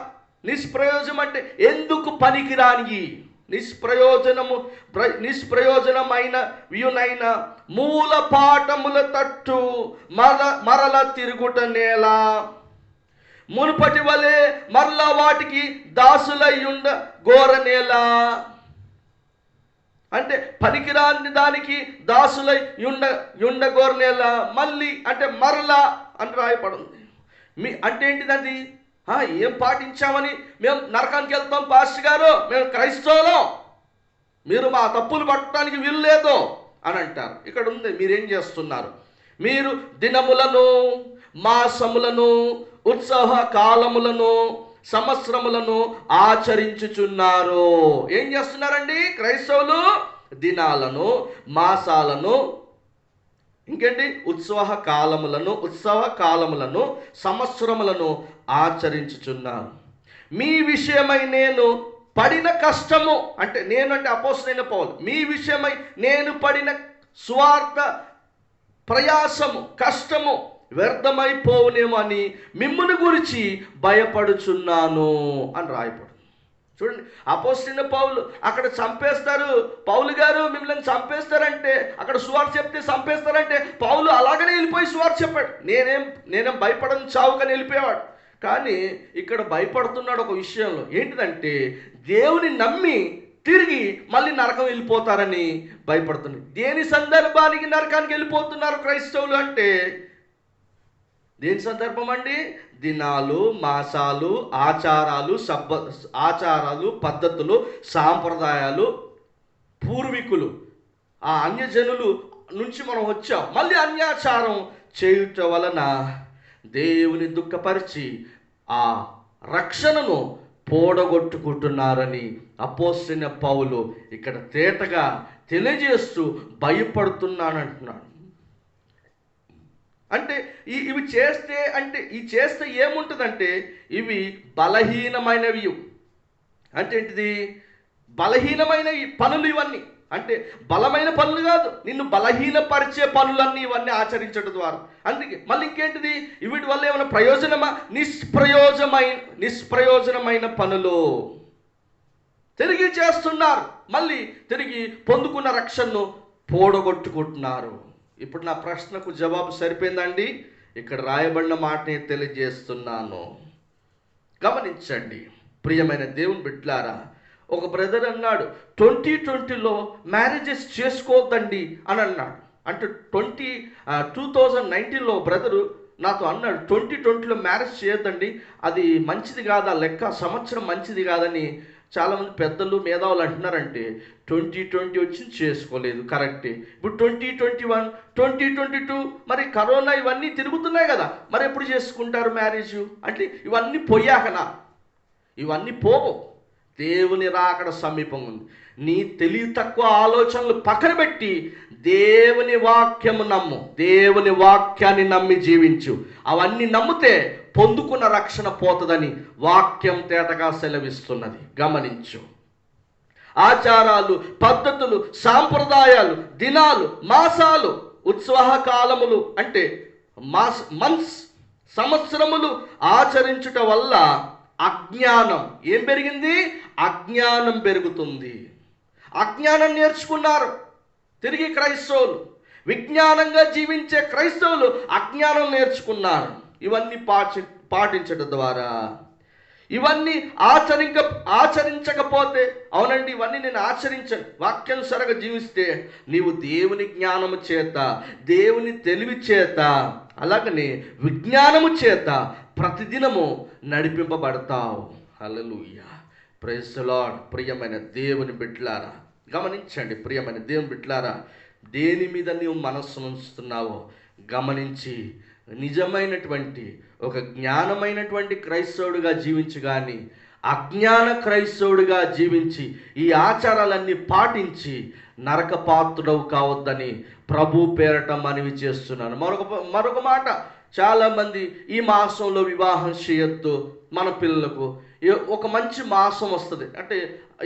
నిష్ప్రయోజనం అంటే ఎందుకు పనికిరాని, నిష్ప్రయోజనమైన వ్యునైనా మూల పాఠముల తట్టు మరల తిరుగుట నేలా. మునుపటి వలె మరలా వాటికి దాసులయ్యుండ గోరనేలా. అంటే పనికిరాని దానికి దాసులై యుండ గోరనేలా. మళ్ళీ అంటే మరలా అని రాయబడింది. అంటే ఏంటిదండి? ఏం పాటించామని మేము నరకానికి వెళ్తాం పాస్టర్ గారు, మేము క్రైస్తవులం, మీరు మా తప్పులు పట్టడానికి వీల్లేదు అని అంటారు. ఇక్కడ ఉంది, మీరేం చేస్తున్నారు? మీరు దినములను, మాసములను, ఉత్సవ కాలములను, సంవత్సరములను ఆచరించుచున్నారు. ఏం చేస్తున్నారండి క్రైస్తవులు? దినాలను, మాసాలను, ఇంకేంటి? ఉత్సవ కాలములను, సంవత్సరములను ఆచరించుచున్నాను. మీ విషయమై నేను పడిన కష్టము, అంటే అపోస్తలుడైన పౌలు, మీ విషయమై నేను పడిన స్వార్థ ప్రయాసము, కష్టము వ్యర్థమైపోవునేమో అని మిమ్ముని గురించి భయపడుచున్నాను అని రాయపడు. చూడండి, అపోస్తలుడైన పౌలు అక్కడ చంపేస్తారు, పౌలు గారు మిమ్మల్ని చంపేస్తారంటే, అక్కడ సువార్త చెప్తే చంపేస్తారంటే పౌలు అలాగనే వెళ్ళిపోయి సువార్త చెప్పాడు. నేనేం భయపడను, చావుకని వెళ్ళిపోయేవాడు. కానీ ఇక్కడ భయపడుతున్నాడు ఒక విషయంలో. ఏంటిదంటే దేవుని నమ్మి తిరిగి మళ్ళీ నరకం వెళ్ళిపోతారని భయపడుతున్నాడు. దేని సందర్భానికి నరకానికి వెళ్ళిపోతున్నారు క్రైస్తవులు అంటే? దేని సందర్భం అండి? దినాలు, మాసాలు, ఆచారాలు, పద్ధతులు, సాంప్రదాయాలు, పూర్వీకులు, ఆ అన్యజనులు నుంచి మనం వచ్చాం. మళ్ళీ అన్యాచారం చేయుట వలన దేవుని దుఃఖపరిచి ఆ రక్షణను పోడగొట్టుకుంటున్నారని అపోస్తలుడైన పౌలు ఇక్కడ తేటగా తెలియజేస్తూ భయపడుతున్నానంటున్నాడు. అంటే ఇవి చేస్తే అంటే ఈ చేస్తే ఏముంటుందంటే ఇవి బలహీనమైనవి. అంటే ఏంటిది? బలహీనమైన పనులు ఇవన్నీ. అంటే బలమైన పనులు కాదు, నిన్ను బలహీనపరిచే పనులన్నీ ఇవన్నీ ఆచరించడం ద్వారా. అందుకే మళ్ళీ ఇంకేంటిది? వీటి వల్ల ఏమైనా ప్రయోజనమా? నిష్ప్రయోజనమైన పనులు తిరిగి చేస్తున్నారు. మళ్ళీ తిరిగి పొందుకున్న రక్షణను పోడగొట్టుకుంటున్నారు. ఇప్పుడు నా ప్రశ్నకు జవాబు సరిపోయిందండి? ఇక్కడ రాయబడిన మాటని తెలియజేస్తున్నాను, గమనించండి. ప్రియమైన దేవుని బిడ్డలారా, ఒక బ్రదర్ అన్నాడు 2020లో మ్యారేజెస్ చేసుకోవద్దండి అని అన్నాడు. అంటే 2019లో బ్రదరు నాతో అన్నాడు 2020లో మ్యారేజ్ చేయొద్దండి, అది మంచిది కాదా, లెక్క సంవత్సరం మంచిది కాదని చాలామంది పెద్దలు మేధావులు అంటున్నారంటే 2020 వచ్చి చేసుకోలేదు, కరెక్టే. ఇప్పుడు 2021 2022 మరి కరోనా ఇవన్నీ తిరుగుతున్నాయి కదా, మరి ఎప్పుడు చేసుకుంటారు మ్యారేజ్? అంటే ఇవన్నీ పోయాకనా? ఇవన్నీ పోవు. దేవుని రాకడ సమీపం ఉంది. నీ తెలివి తక్కువ ఆలోచనలు పక్కన పెట్టి దేవుని వాక్యము నమ్ము, దేవుని వాక్యాన్ని నమ్మి జీవించు. అవన్నీ నమ్మితే పొందుకున్న రక్షణ పోతుందని వాక్యం తేటగా సెలవిస్తున్నది. గమనించు. ఆచారాలు, పద్ధతులు, సాంప్రదాయాలు, దినాలు, మాసాలు, ఉత్సాహ కాలములు అంటే మంత్స్, సంవత్సరములు ఆచరించుట వల్ల అజ్ఞానం ఏం పెరిగింది? అజ్ఞానం పెరుగుతుంది. అజ్ఞానం నేర్చుకున్నారు తిరిగి క్రైస్తవులు. విజ్ఞానంగా జీవించే క్రైస్తవులు అజ్ఞానం నేర్చుకున్నారు. ఇవన్నీ పాటించడం ద్వారా, ఇవన్నీ ఆచరించకపోతే, అవునండి ఇవన్నీ నేను ఆచరించను, వాక్యానుసారంగా జీవిస్తే నీవు దేవుని జ్ఞానము చేత, దేవుని తెలివి చేత, అలాగనే విజ్ఞానము చేత ప్రతిదినము నడిపింపబడతావు. హల్లెలూయా, ప్రైజ్ ది లార్డ్. ప్రియమైన దేవుని బిడ్డలారా, గమనించండి. ప్రియమైన దేవుని బిడ్డలారా, దేని మీద నీవు మనస్సు ఉంచుతున్నావో గమనించి నిజమైనటువంటి ఒక జ్ఞానమైనటువంటి క్రైస్తవుడిగా జీవించు, కానీ అజ్ఞాన క్రైస్తవుడిగా జీవించి ఈ ఆచారాలన్నీ పాటించి నరక పాత్రుడవు కావద్దని ప్రభు పేరట మనవి చేస్తున్నాను. మరొక మాట, చాలామంది ఈ మాసంలో వివాహం చేయొద్దు. మన పిల్లలకు ఒక మంచి మాసం వస్తుంది అంటే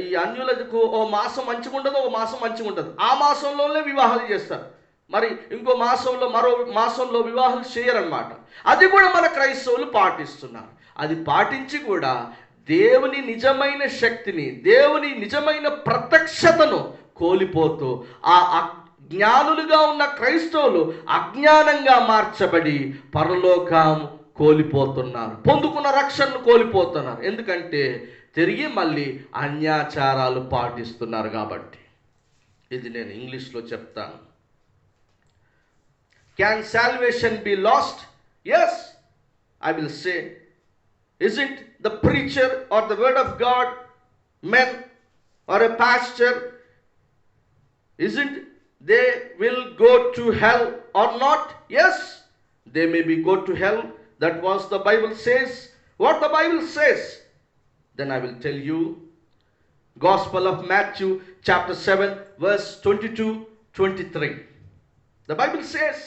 ఈ అన్యులకు ఓ మాసం మంచిగా ఉండదు, ఓ మాసం మంచిగా ఉంటుంది, ఆ మాసంలోనే వివాహాలు చేస్తారు. మరి ఇంకో మాసంలో మరో మాసంలో వివాహాలు చేయరన్నమాట. అది కూడా మన క్రైస్తవులు పాటిస్తున్నారు. అది పాటించి కూడా దేవుని నిజమైన శక్తిని, దేవుని నిజమైన ప్రత్యక్షతను కోల్పోతూ ఆ జ్ఞానులుగా ఉన్న క్రైస్తవులు అజ్ఞానంగా మార్చబడి పరలోకం కోల్పోతున్నారు, పొందుకున్న రక్షణను కోల్పోతున్నారు. ఎందుకంటే తిరిగి మళ్ళీ అన్యాచారాలు పాటిస్తున్నారు కాబట్టి. ఇది నేను ఇంగ్లీష్లో చెప్తాను. Can salvation be lost? Yes, I will say. Isn't the preacher or the word of God men or a pastor, isn't they will go to hell or not? Yes, they may be go to hell. That was the Bible says. What the Bible says? Then I will tell you. Gospel of Matthew chapter 7 verse 22-23. The Bible says,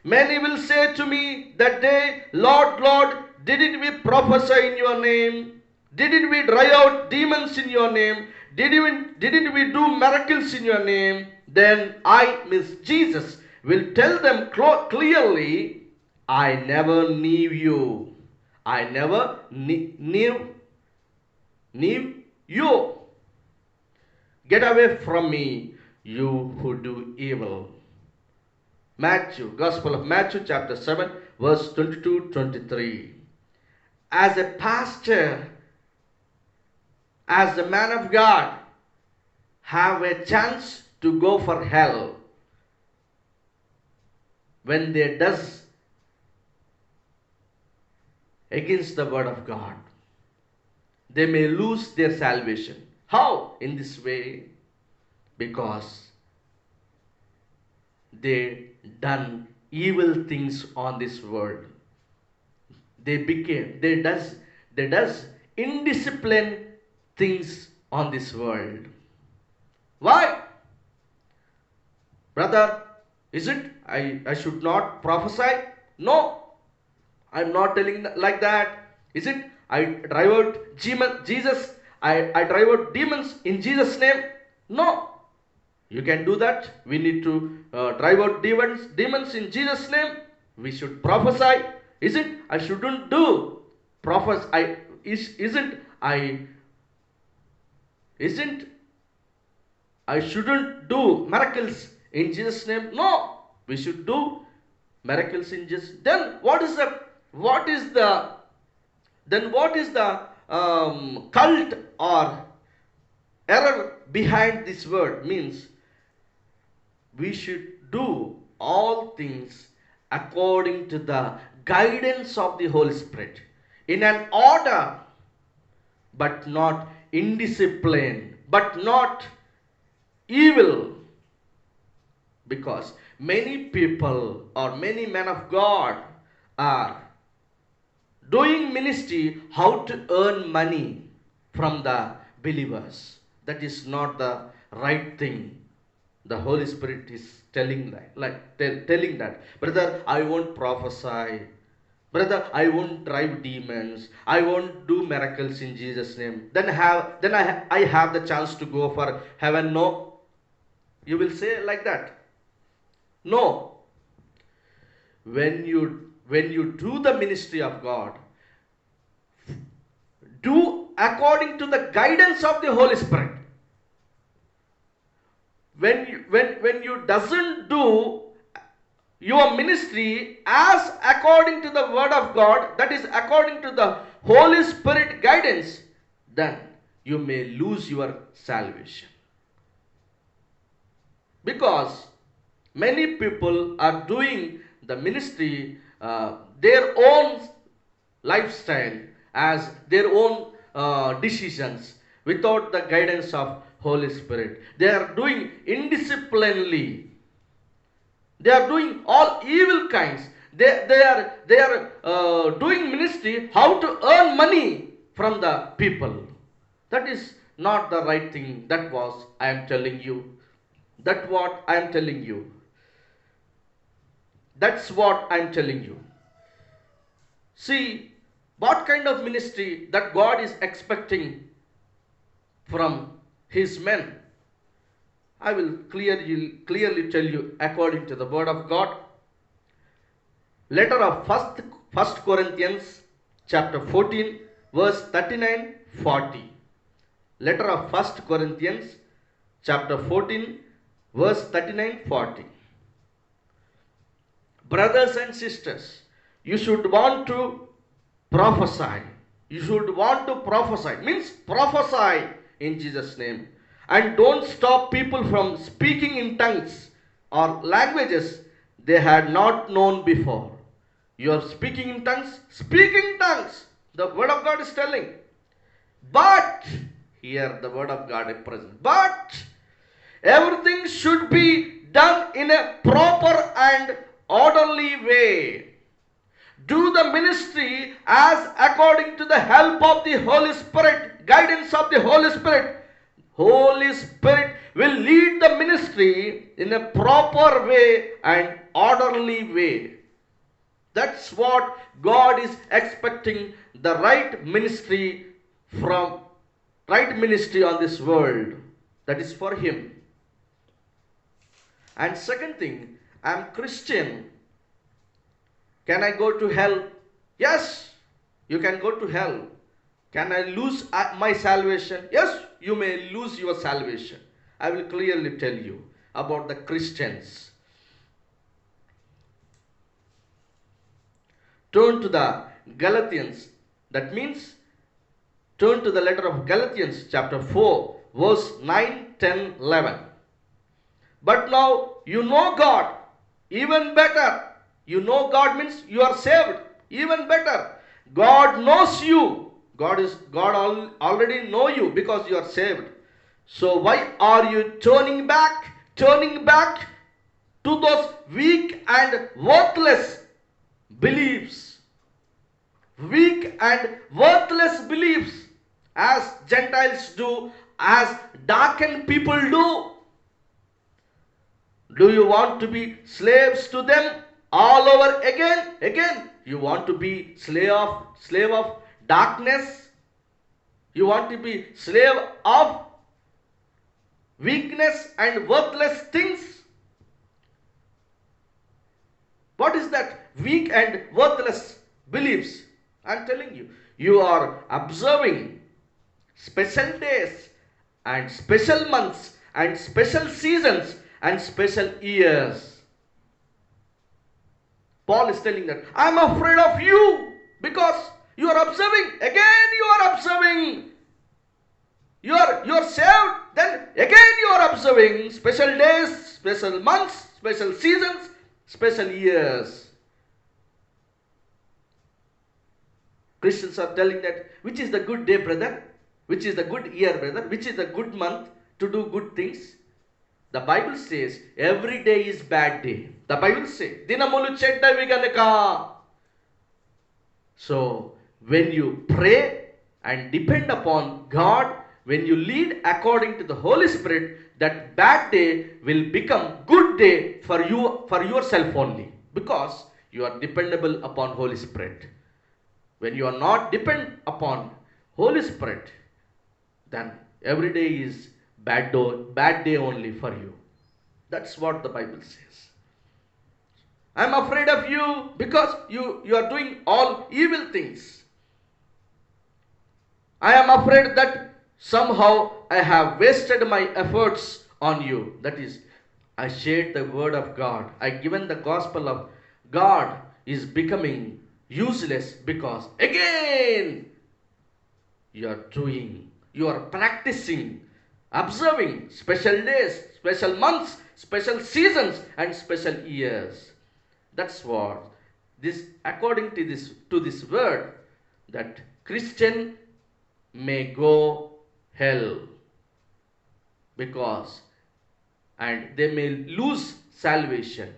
many will say to me that day, Lord, Lord, didn't we prophesy in your name? Didn't we drive out demons in your name? Didn't we do miracles in your name? Then I, Miss Jesus, will tell them clearly, I never knew you. I never knew you. Get away from me, you who do evil. Gospel of Matthew chapter 7 verse 22-23. As a pastor, as a man of God, have a chance to go for hell when they does against the word of God. They may lose their salvation. How? In this way, because they done evil things on this world. They does indisciplined things on this world. Why? Brother, is it I should not prophesy? No, I'm not telling like that. Is it? I drive out Jesus. I drive out demons in Jesus' name. No, you can do that. We need to drive out demons in Jesus' name. We should prophesy. Is it? I shouldn't do prophesy. Isn't isn't I shouldn't do miracles in Jesus' name. No, we should do miracles in Jesus. Then what is the cult or error behind this word? Means we should do all things according to the guidance of the Holy Spirit in an order, but not indiscipline, but not evil. Because many people or many men of God are doing ministry how to earn money from the believers. That is not the right thing. The Holy Spirit is telling telling that, brother, I won't prophesy. Brother, I won't drive demons. I won't do miracles in Jesus' name. I have the chance to go for heaven. No, you will say like that. No. When you do the ministry of God, do according to the guidance of the Holy Spirit. When you doesn't do your ministry as according to the word of God, that is according to the Holy Spirit guidance, then you may lose your salvation. Because many people are doing the ministry their own lifestyle, as their own decisions, without the guidance of Holy Spirit. They are doing indisciplinedly. They are doing all evil kinds. They are doing ministry how to earn money from the people. That is not the right thing. That was I am telling you. That's what I am telling you. That's what I am telling you. See, what kind of ministry that God is expecting from His men. I will clearly tell you according to the word of God. Letter of First Corinthians chapter 14 verse 39-40. Letter of First Corinthians chapter 14 verse 39-40. Brothers and sisters, you should want to prophesy. You should want to prophesy. Means prophesy in Jesus' name. And don't stop people from speaking in tongues or languages they had not known before. You are speaking in tongues? Speak in tongues. The word of God is telling. But, here the word of God is present. But, everything should be done in a proper and orderly way. Do the ministry as according to the help of the Holy Spirit, guidance of the Holy Spirit. Holy Spirit will lead the ministry in a proper way and orderly way. That's what God is expecting, the right ministry on this world. That is for Him. And second thing, I'm Christian. Can I go to hell? Yes, you can go to hell. Can I lose my salvation? Yes, you may lose your salvation. I will clearly tell you about the Christians. Turn to the Galatians. That means turn to the letter of Galatians chapter 4 verse 9, 10, 11. But now you know God even better. You know God means you are saved even better. God knows you. God already know you because you are saved. So why are you turning back to those weak and worthless beliefs? Weak and worthless beliefs, as Gentiles do, as darkened people do. Do you want to be slaves to them, all over again. You want to be slave of darkness. You want to be slave of weakness and worthless things. What is that weak and worthless beliefs? I am telling you, you are observing special days and special months and special seasons and special years. Paul is telling that I am afraid of you because you are observing. Again you are observing. You are saved. Then again you are observing special days, special months, special seasons, special years. Christians are telling that which is the good day, brother? Which is the good year, brother? Which is the good month to do good things? The Bible says every day is bad day. The Bible says dinamulu cheddavi ganaka. So when you pray and depend upon God, when you lead according to the Holy Spirit, that bad day will become good day for you, for yourself only, because you are dependable upon Holy Spirit. When you are not depend upon Holy Spirit, then every day is bad day only for you. That's what the Bible says. I am afraid of you because you are doing all evil things. I am afraid that somehow I have wasted my efforts on you. That is, I shared the word of God. I given the gospel of God is becoming useless because again you are practicing, observing special days, special months, special seasons and special years. That's what this, according to this word, that Christian may go hell because, and they may lose salvation.